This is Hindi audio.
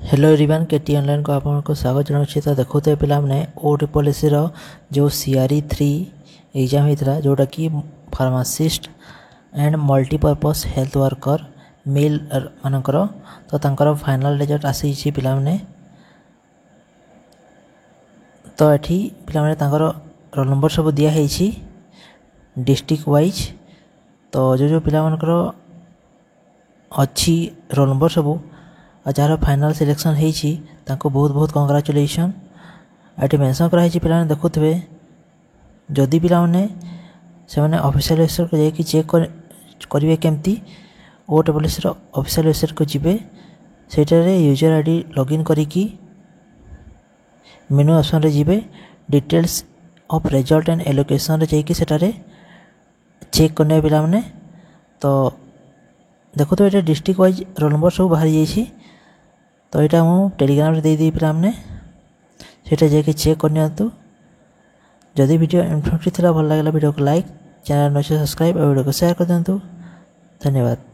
हेलो एवरीवन केटी ऑनलाइन को आपको स्वागत जनाऊँ। तो देखुते पे ओटी पॉलिसी जो सीआरई 3 एग्जाम होता जोटा कि pharmacist and multipurpose health worker male मानकर तो तांकर फाइनल रिजल्ट आसी पिलाने। तो ये पिलाने तांकर रोल नंबर सब दिखाई डिस्ट्रिक्ट वाइज। तो जो पिला मानकर अच्छी रोल नंबर सब और जार फाइनल सिलेक्शन होती बहुत बहुत कंग्राचुलेसन। ये मेंशन कराई पे देखुवे जदि पिलाने से ऑफिशियल वेबसाइट को जाकि चेक करेंगे केमती ओटी पॉलिसी ऑफिशियल वेबसाइट को जीवे से यूजर आईडी लॉगिन करिकी मेनू ऑप्शन रे जीवे details of result and allocation रे जाकि सेटारे चेक करने पिलाने। तो देखो तो ये डिस्ट्रिक्ट वाइज रोल नंबर सब बाहरी जाइए। तो यहाँ मुझे टेलीग्राम दे दी पिलाने सेटा जाके चेक करनी। जदि वीडियो इन्फॉर्मेटिव था भल लगे वीडियो को लाइक चैनल सब्सक्राइब और वीडियो को शेयर कर दिंतु। धन्यवाद।